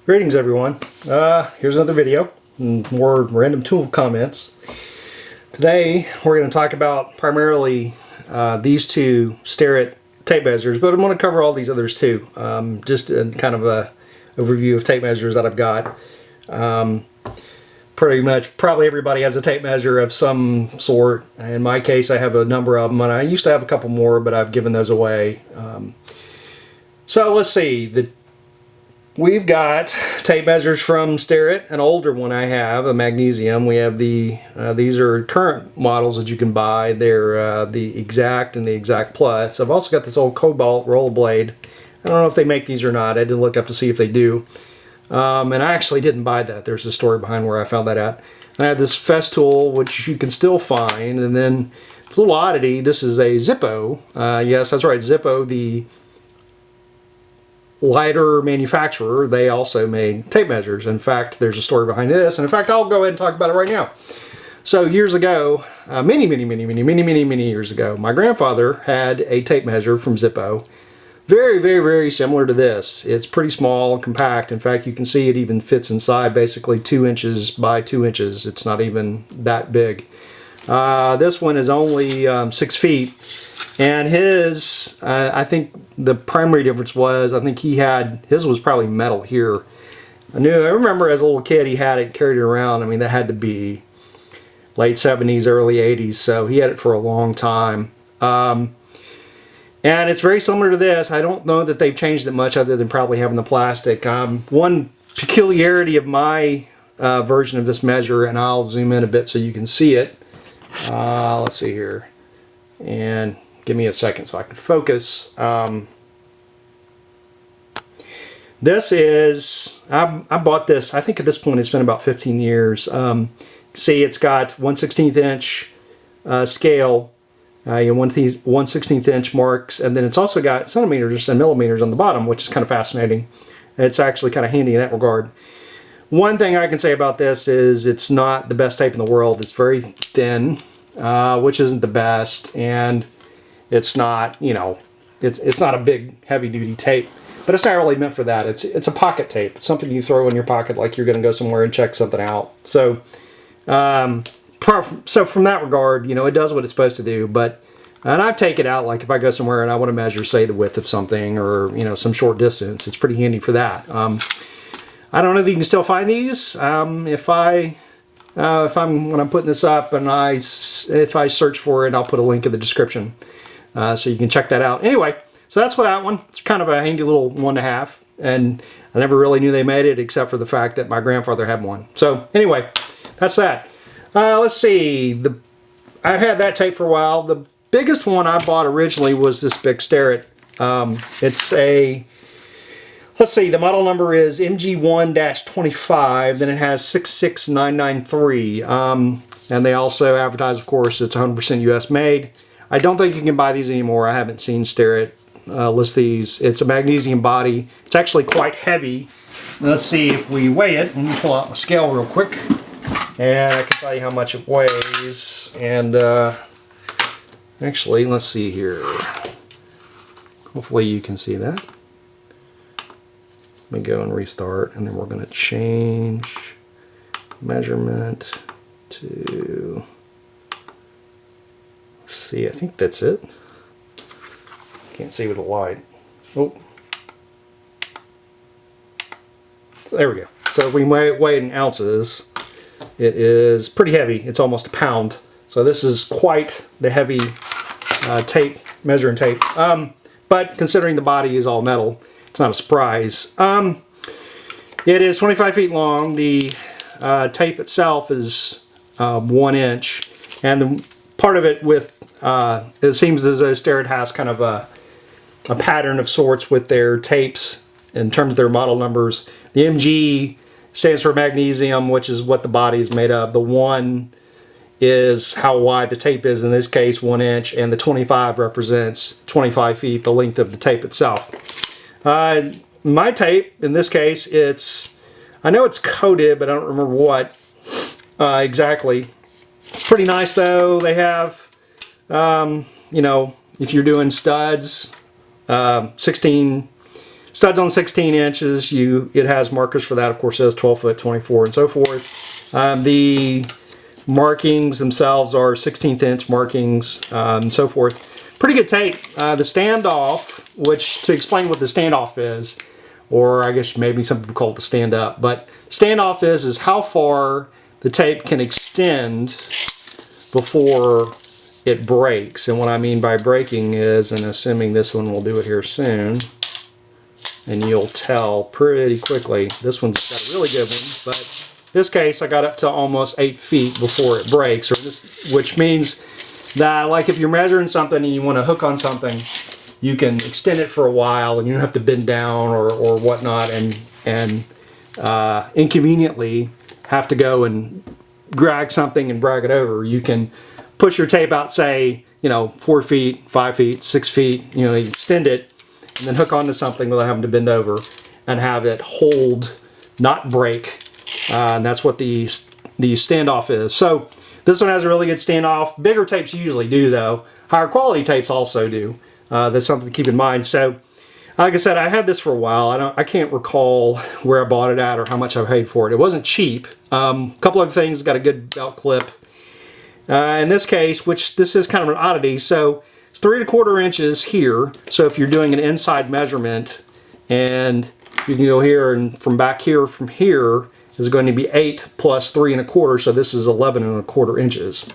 Greetings everyone. Here's another video, more random tool comments. Today we're going to talk about primarily these two Starrett tape measures, but I'm going to cover all these others too. Just in kind of a overview of tape measures that I've got. Pretty much probably everybody has a tape measure of some sort. In my case I have a number of them, and I used to have a couple more, but I've given those away. So let's see. We've got tape measures from Starrett, an older one I have, a magnesium. We have these are current models that you can buy. They're the Exact and the Exact Plus. I've also got this old Kobalt roller blade. I don't know if they make these or not. I didn't look up to see if they do. And I actually didn't buy that. There's a story behind where I found that at. And I have this Festool, which you can still find. And then, it's a little oddity, this is a Zippo. Yes, that's right, Zippo, the lighter manufacturer. They also made tape measures. In fact, there's a story behind this, and in fact I'll go ahead and talk about it right now. So years ago, many years ago, my grandfather had a tape measure from Zippo, very similar to this. It's pretty small and compact. In fact, you can see it even fits inside, basically 2 inches by 2 inches. It's not even that big. This one is only 6 feet, and his, I think the primary difference was, I think his was probably metal here. I remember as a little kid he had it, carried it around. I mean, that had to be late 70s, early 80s, so he had it for a long time. And it's very similar to this. I don't know that they've changed it much other than probably having the plastic. One peculiarity of my version of this measure, and I'll zoom in a bit so you can see it. Let's see here, and give me a second so I can focus. This is, I bought this, I think at this point it's been about 15 years. See, it's got 1/16 inch scale, 1/16 inch marks, and then it's also got centimeters and millimeters on the bottom, which is kind of fascinating. It's actually kind of handy in that regard. One thing I can say about this is it's not the best tape in the world. It's very thin, which isn't the best, and it's not, it's not a big heavy-duty tape, but it's not really meant for that. It's a pocket tape. It's something you throw in your pocket like you're going to go somewhere and check something out. So, so from that regard, it does what it's supposed to do. And I take it out like if I go somewhere and I want to measure, say, the width of something, or some short distance. It's pretty handy for that. I don't know if you can still find these. When I'm putting this up, and if I search for it, I'll put a link in the description so you can check that out. Anyway, so that's for that one. It's kind of a handy little one to have, and I never really knew they made it except for the fact that my grandfather had one. So anyway, that's that. Let's see. I've had that tape for a while. The biggest one I bought originally was this big Starrett. It's a, let's see, the model number is MG1-25, then it has 66993. And they also advertise, of course, it's 100% US made. I don't think you can buy these anymore. I haven't seen Starrett list these. It's a magnesium body. It's actually quite heavy. Let's see if we weigh it. Let me pull out my scale real quick, and I can tell you how much it weighs. And actually, let's see here. Hopefully you can see that. Let me go and restart, and then we're going to change measurement to, see, I think that's it. Can't see with the light. Oh. So there we go. So if we weigh it in ounces, it is pretty heavy. It's almost a pound. So this is quite the heavy tape, measuring tape. But considering the body is all metal, it's not a surprise. It is 25 feet long. The tape itself is 1 inch, and the part of it with it seems as though Starrett has kind of a pattern of sorts with their tapes in terms of their model numbers. The MG stands for magnesium, which is what the body is made of. The 1 is how wide the tape is, in this case 1 inch, and the 25 represents 25 feet, the length of the tape itself. My tape, in this case, I know it's coated, but I don't remember what exactly. Pretty nice though. They have, if you're doing studs, 16 Studs on 16 inches. It has markers for that. Of course, it has 12 foot, 24, and so forth. The markings themselves are 16th inch markings, and so forth. Pretty good tape. The standoff, which, to explain what the standoff is, or I guess maybe some people call it the stand up, but standoff is how far the tape can extend before it breaks. And what I mean by breaking is, and assuming this one will do it here soon, and you'll tell pretty quickly, this one's got a really good one, but in this case I got up to almost 8 feet before it breaks, which means that, like, if you're measuring something and you want to hook on something, you can extend it for a while and you don't have to bend down or whatnot and inconveniently have to go and drag something and drag it over. You can push your tape out, say, 4 feet, 5 feet, 6 feet, you extend it and then hook onto something without having to bend over and have it hold, not break. And that's what the standoff is. So this one has a really good standoff. Bigger tapes usually do, though. Higher quality tapes also do. That's something to keep in mind. So, like I said, I had this for a while. I can't recall where I bought it at or how much I paid for it. It wasn't cheap. A couple other things. Got a good belt clip. In this case, this is kind of an oddity. So it's 3 1/4 inches here. So if you're doing an inside measurement, and you can go here, and from back here, from here is going to be 8 plus 3 1/4. So this is 11 1/4 inches.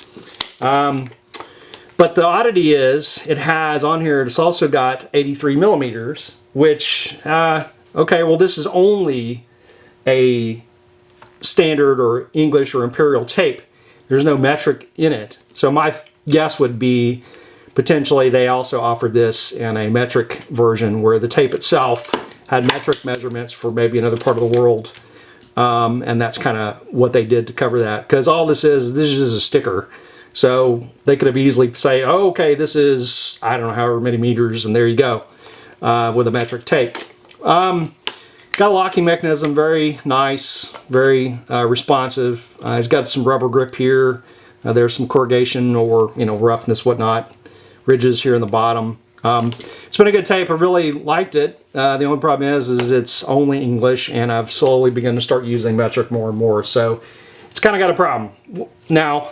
But the oddity is, it has on here, it's also got 83 millimeters, which, okay, well, this is only a standard or English or imperial tape. There's no metric in it. So my guess would be potentially they also offered this in a metric version where the tape itself had metric measurements for maybe another part of the world. And that's kind of what they did to cover that. Because all this is a sticker. So they could have easily say, oh, okay, this is, I don't know, however many meters, and there you go, with a metric tape. Got a locking mechanism, very nice, very responsive. It's got some rubber grip here. There's some corrugation or, roughness, whatnot, ridges here in the bottom. It's been a good tape. I really liked it. The only problem is it's only English, and I've slowly begun to start using metric more and more. So it's kind of got a problem. Now,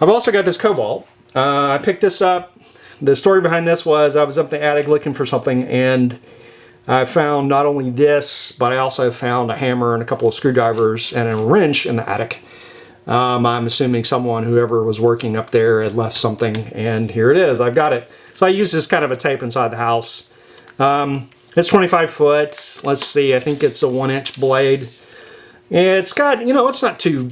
I've also got this Kobalt. I picked this up. The story behind this was I was up in the attic looking for something, and I found not only this, but I also found a hammer and a couple of screwdrivers and a wrench in the attic. I'm assuming whoever was working up there had left something, and here it is. I've got it. So I use this kind of a tape inside the house. It's 25 foot. Let's see, I think it's a 1-inch blade. It's got, it's not too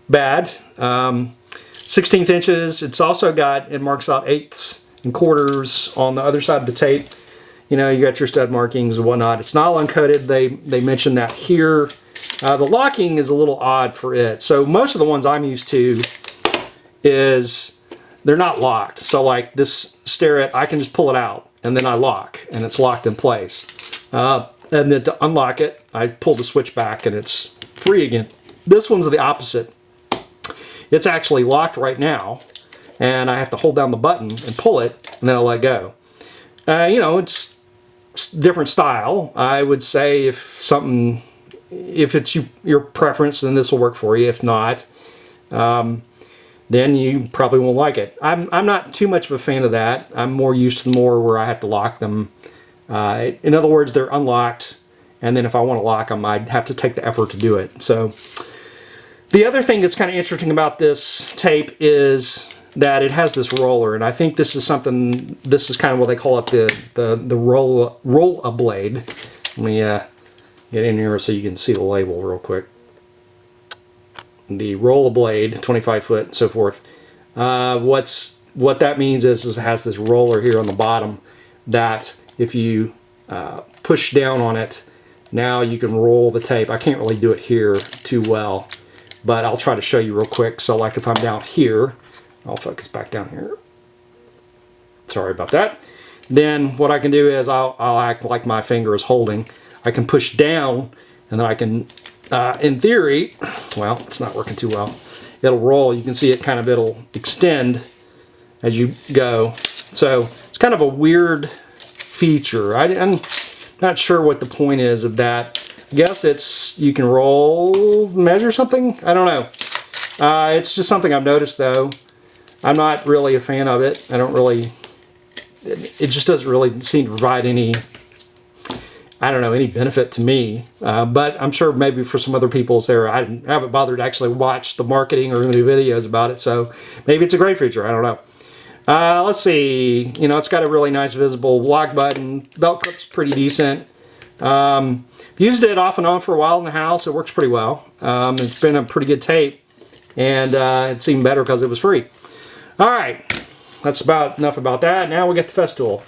bad. 16th inches. It's also got, it marks out 1/8 and 1/4 on the other side of the tape. You got your stud markings and whatnot. It's nylon coated. They mentioned that here. The locking is a little odd for it. So most of the ones I'm used to is they're not locked. So like this Starrett, I can just pull it out and then I lock and it's locked in place. And then to unlock it, I pull the switch back and it's free again. This one's the opposite. It's actually locked right now, and I have to hold down the button and pull it, and then I'll let go. It's different style. I would say if it's your preference, then this will work for you. If not, then you probably won't like it. I'm not too much of a fan of that. I'm more used to where I have to lock them. In other words, they're unlocked, and then if I want to lock them, I'd have to take the effort to do it. So the other thing that's kind of interesting about this tape is that it has this roller, and I think this is kind of what they call it, the roll-a-blade. Let me get in here so you can see the label real quick. The roll-a-blade, 25 foot, and so forth. What that means is it has this roller here on the bottom that if you push down on it, now you can roll the tape. I can't really do it here too well, but I'll try to show you real quick. So like if I'm down here, I'll focus back down here. Sorry about that. Then what I can do is I'll act like my finger is holding. I can push down, and then I can, in theory, well, it's not working too well. It'll roll. You can see it it'll extend as you go. So it's kind of a weird feature. I'm Not sure what the point is of that. I guess it's, you can measure something? I don't know. It's just something I've noticed though. I'm not really a fan of it. I don't really, it just doesn't really seem to provide any, I don't know, any benefit to me. But I'm sure maybe for some other people it's there. I haven't bothered to actually watch the marketing or any videos about it, so maybe it's a great feature. I don't know. Let's see. You know, it's got a really nice visible lock button. Belt clip's pretty decent. Used it off and on for a while in the house. It works pretty well. It's been a pretty good tape, and it's even better because it was free. All right, that's about enough about that. Now we get the Festool.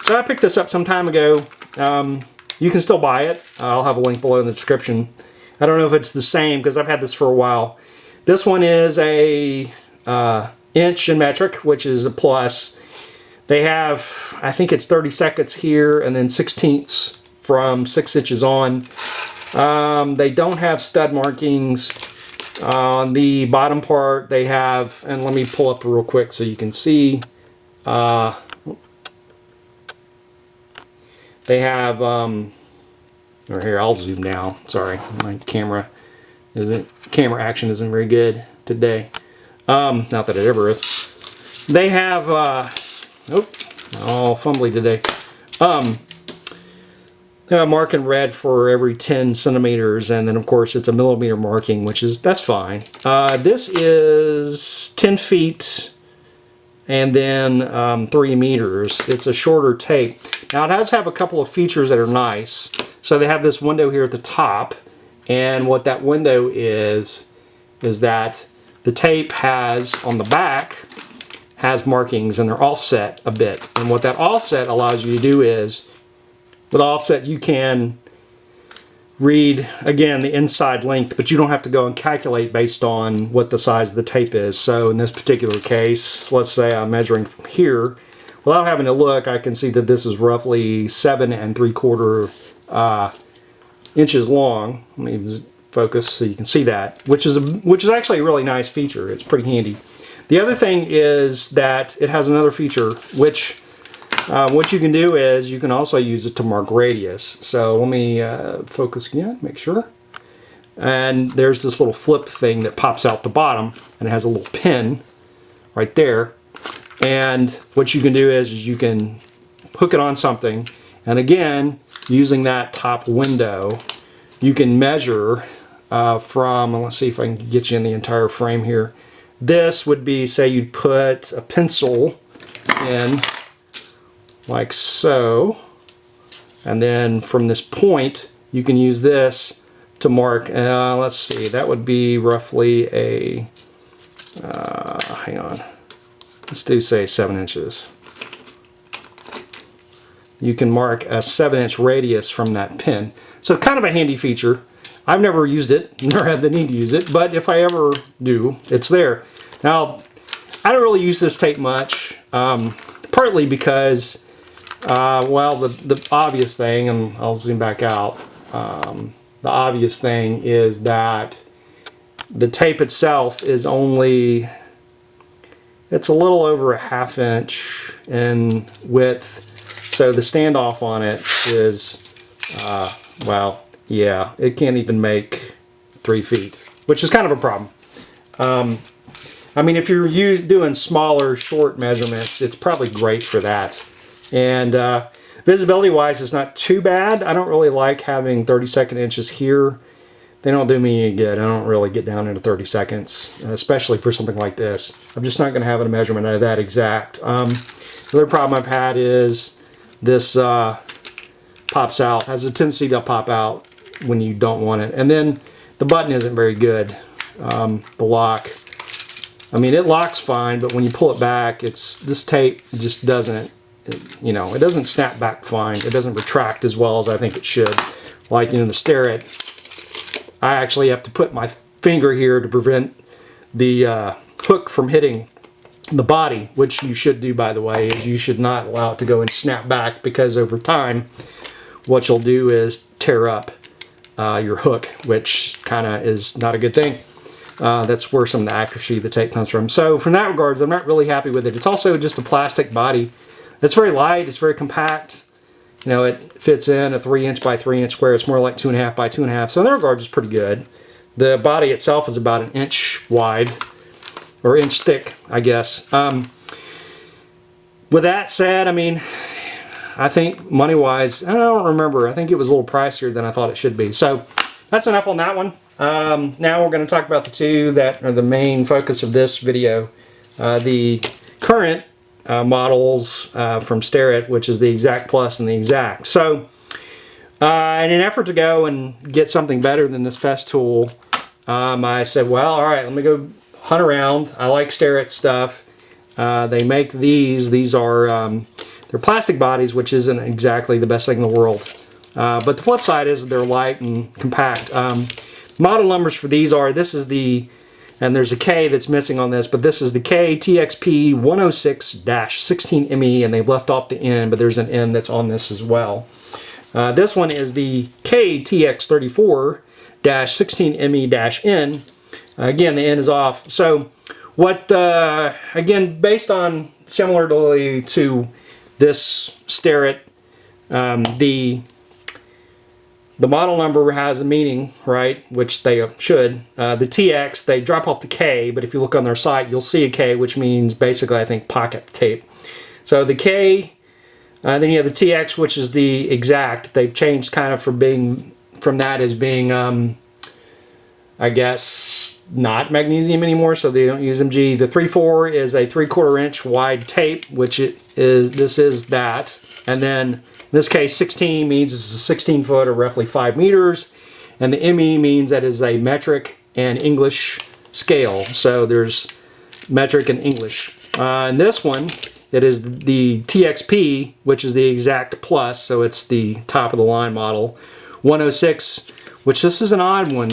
So I picked this up some time ago. You can still buy it. I'll have a link below in the description. I don't know if it's the same because I've had this for a while. This one is a inch in metric, which is a plus. They have, I think it's 30 seconds here and then 16ths from 6 inches on. They don't have stud markings. On the bottom part they have, and let me pull up real quick so you can see. They have, or here, I'll zoom now. Sorry, my camera action isn't very good today. Not that it ever is. They have, all fumbly today. They have a mark in red for every 10 centimeters, and then of course it's a millimeter marking, that's fine. This is 10 feet and then 3 meters. It's a shorter tape. Now it does have a couple of features that are nice. So they have this window here at the top, and what that window is that the tape has, on the back, has markings and they're offset a bit. And what that offset allows you to do is, with offset you can read, again, the inside length, but you don't have to go and calculate based on what the size of the tape is. So in this particular case, let's say I'm measuring from here. Without having to look, I can see that this is roughly 7 3/4 inches long. Let me focus so you can see that, which is actually a really nice feature. It's pretty handy. The other thing is that it has another feature, which what you can do is you can also use it to mark radius. So let me focus again, make sure. And there's this little flip thing that pops out the bottom, and it has a little pin right there. And what you can do is you can hook it on something, and again, using that top window, you can measure from, let's see if I can get you in the entire frame here. This would be, say you'd put a pencil in like so, and then from this point you can use this to mark, let's see, that would be roughly a, hang on, let's do say 7 inches. You can mark a 7-inch radius from that pin. So kind of a handy feature. I've never used it, nor had the need to use it, but if I ever do, it's there. Now, I don't really use this tape much, partly because, well, the obvious thing, and I'll zoom back out, the obvious thing is that the tape itself is only, it's a little over a 1/2 inch in width, so the standoff on it is, well, yeah, it can't even make 3 feet, which is kind of a problem. I mean, if you're doing smaller, short measurements, it's probably great for that. And visibility-wise, it's not too bad. I don't really like having 32nd inches here. They don't do me any good. I don't really get down into 30 seconds, especially for something like this. I'm just not going to have a measurement out of that exact. The other problem I've had is this pops out, has a tendency to pop out when you don't want it. And then the button isn't very good. The lock, I mean, it locks fine, but when you pull it back, this tape just doesn't, you know, it doesn't snap back fine. It doesn't retract as well as I think it should. Like, you know, the Starrett, I actually have to put my finger here to prevent the hook from hitting the body, which you should do, by the way, is you should not allow it to go and snap back, because over time what you'll do is tear up your hook, which kind of is not a good thing. That's where some of the accuracy of the tape comes from. So from that regards, I'm not really happy with it. It's also just a plastic body. It's very light, it's very compact, You know, it fits in a 3" by 3" square. It's more like 2.5 by 2.5. So in that regard, it's pretty good. The body itself is about 1 inch wide, or inch thick, I guess. With that said, I mean, I think money-wise, I don't remember. I think it was a little pricier than I thought it should be. So that's enough on that one. Now we're going to talk about the two that are the main focus of this video. The current models from Starrett, which is the Exact Plus and the Exact. So in an effort to go and get something better than this Festool, I said, well, all right, let me go hunt around. I like Starrett stuff. They make these. These are they're plastic bodies, which isn't exactly the best thing in the world. But the flip side is they're light and compact. Model numbers for these are, this is the, and there's a K that's missing on this, but this is the KTXP106-16ME, and they've left off the N, but there's an N that's on this as well. This one is the KTX34-16ME-N. Again, the N is off. So what, again, based on similarly to this Starrett, the model number has a meaning, right, which they should. The TX, they drop off the K, but if you look on their site, you'll see a K, which means basically, I think, pocket tape. So the K, then you have the TX, which is the Exact. They've changed kind of from that as being, I guess, not magnesium anymore, so they don't use MG. The 3/4 is a 3/4 inch wide tape, which this is that. And then in this case, 16 means it's a 16 foot or roughly 5 meters. And the ME means that is a metric and English scale. So there's metric and English. And this one, it is the TXP, which is the Exact Plus, so it's the top of the line model. 106, which this is an odd one,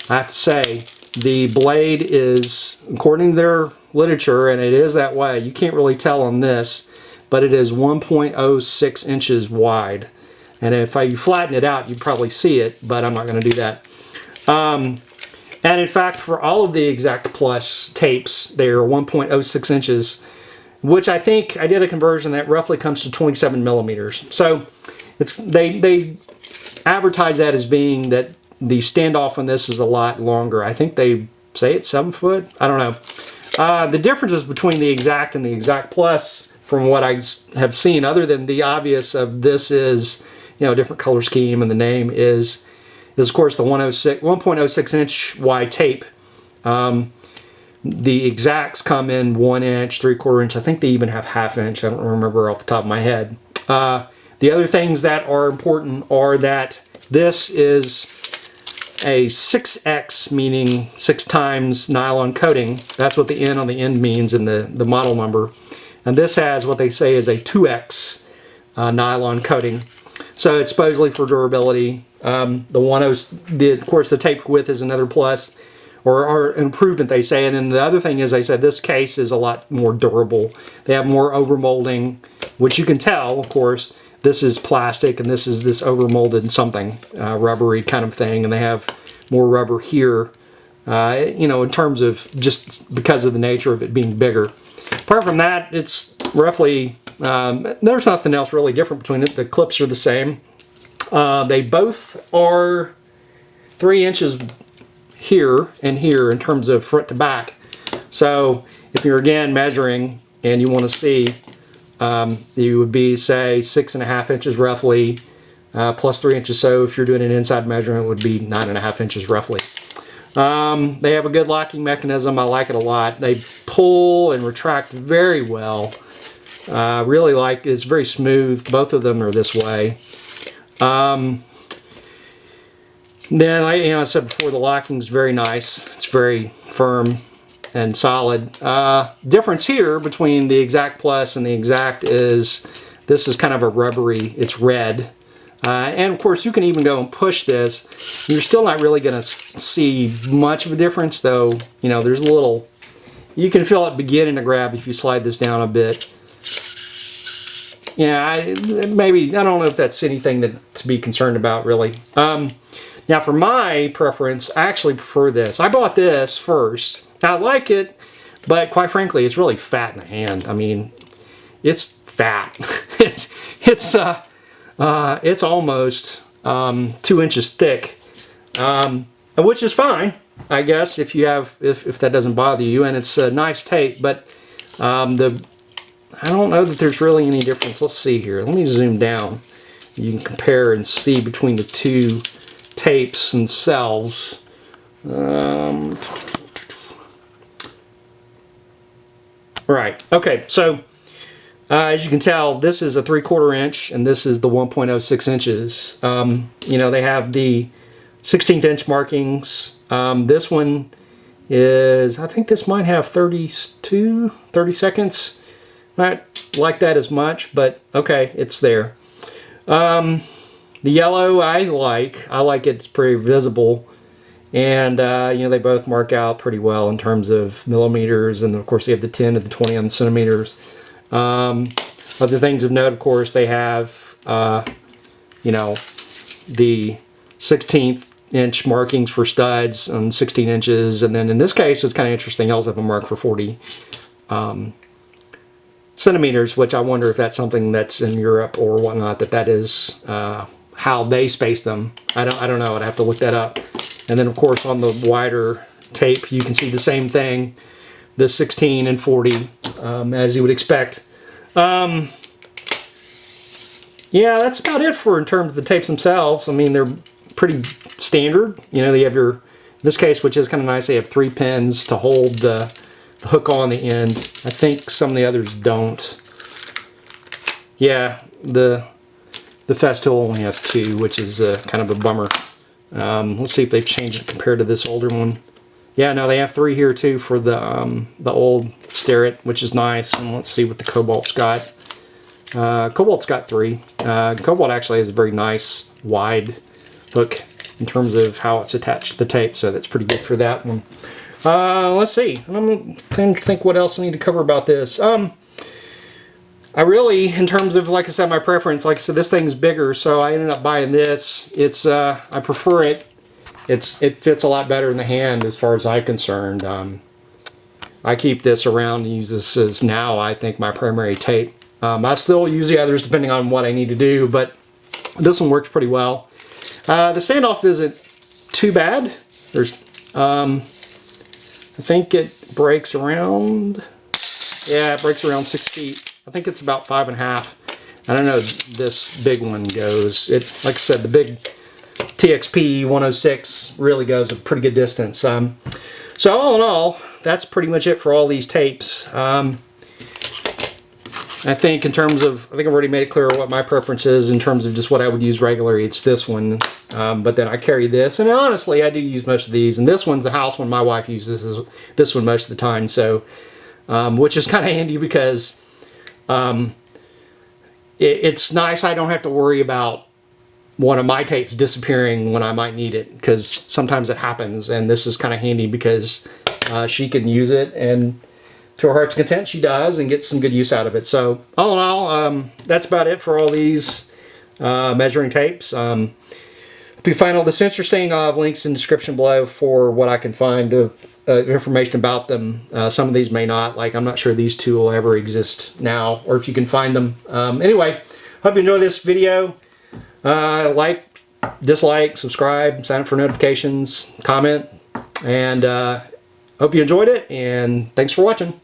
I have to say. The blade is, according to their literature, and it is that way, you can't really tell on this, but it is 1.06 inches wide. And if you flatten it out, you'd probably see it, but I'm not going to do that. And in fact, for all of the Exact Plus tapes, they're 1.06 inches, which I think I did a conversion that roughly comes to 27 millimeters. So they advertise that as being that the standoff on this is a lot longer. I think they say it's 7 foot. I don't know. The differences between the Exact and the Exact Plus, from what I have seen, other than the obvious of this is, you know, different color scheme and the name is of course the 1.06 inch wide tape. The Exacts come in 1 inch, 3/4 inch. I think they even have 1/2 inch. I don't remember off the top of my head. The other things that are important are that this is a 6X, meaning 6 times nylon coating. That's what the N on the end means in the model number. And this has what they say is a 2X nylon coating. So it's supposedly for durability. Of course, the tape width is another plus, or improvement, they say. And then the other thing is, they said this case is a lot more durable. They have more overmolding, which you can tell, of course. This is plastic, and this is this overmolded something, rubbery kind of thing. And they have more rubber here, you know, in terms of just because of the nature of it being bigger. Apart from that, it's roughly, there's nothing else really different between it. The clips are the same. They both are 3 inches here and here in terms of front to back. So if you're again measuring and you want to see, you would be, say, 6.5 inches roughly, plus 3 inches. So if you're doing an inside measurement, it would be 9.5 inches roughly. They have a good locking mechanism. I like it a lot. They pull and retract very well. Really like it. It's very smooth. Both of them are this way. Then I said before, the locking is very nice. It's very firm and solid. Difference here between the Exact Plus and the Exact is this is kind of a rubbery. It's red. And of course, you can even go and push this. You're still not really going to see much of a difference, though. You know, there's a little, you can feel it beginning to grab if you slide this down a bit. Yeah, maybe, I don't know if that's anything to be concerned about, really. Now, for my preference, I actually prefer this. I bought this first. I like it, but quite frankly, it's really fat in the hand. I mean, it's fat. It's almost 2 inches thick, which is fine, I guess, if you have, if that doesn't bother you, and it's a nice tape. But I don't know that there's really any difference. Let's see here. Let me zoom down. You can compare and see between the two tapes themselves. Right. Okay. So as you can tell, this is a 3/4 inch, and this is the 1.06 inches. You know, they have the 16th inch markings. This one is, I think this might have 30 seconds. Not like that as much, but okay, it's there. The yellow I like it's pretty visible, and you know, they both mark out pretty well in terms of millimeters, and of course you have the 10 and the 20 on the centimeters. Other things of note, of course, they have you know, the 16th inch markings for studs on 16 inches, and then in this case it's kind of interesting, they also have a mark for 40 centimeters, which I wonder if that's something that's in Europe or whatnot, that is how they space them. I don't know, I'd have to look that up. And then of course on the wider tape you can see the same thing, the 16 and 40, as you would expect. Yeah, that's about it for in terms of the tapes themselves. I mean, they're pretty standard. You know, they have your, in this case, which is kind of nice, they have 3 pins to hold the hook on the end. I think some of the others don't. Yeah, the Festool only has 2, which is kind of a bummer. Let's see if they've changed it compared to this older one. Yeah, no, they have 3 here too for the old Starrett, which is nice. And let's see what the Kobalt's got. Kobalt's got 3. Kobalt actually has a very nice wide hook in terms of how it's attached to the tape, so that's pretty good for that one. Let's see. I'm trying to think what else I need to cover about this. I really, in terms of, like I said, my preference, like I said, this thing's bigger, so I ended up buying this. It's I prefer it. It fits a lot better in the hand as far as I'm concerned. I keep this around and use this as now, I think, my primary tape. I still use the others depending on what I need to do, but this one works pretty well. The standoff isn't too bad. There's, I think it breaks around, yeah, it breaks around 6 feet. I think it's about 5.5. I don't know, this big one goes, like I said, the big TXP106 really goes a pretty good distance. So all in all, that's pretty much it for all these tapes. I think in terms of, I think I've already made it clear what my preference is in terms of just what I would use regularly. It's this one, but then I carry this, and honestly I do use most of these, and this one's the house one. My wife uses this one most of the time, so which is kind of handy because it's nice. I don't have to worry about one of my tapes disappearing when I might need it, because sometimes it happens, and this is kind of handy because she can use it, and to her heart's content she does, and gets some good use out of it. So all in all, that's about it for all these measuring tapes. If you find all this interesting, I'll have links in the description below for what I can find of information about them. Some of these may not, like I'm not sure these two will ever exist now, or if you can find them. Anyway, hope you enjoy this video. Like, dislike, subscribe, sign up for notifications, comment, and hope you enjoyed it, and thanks for watching.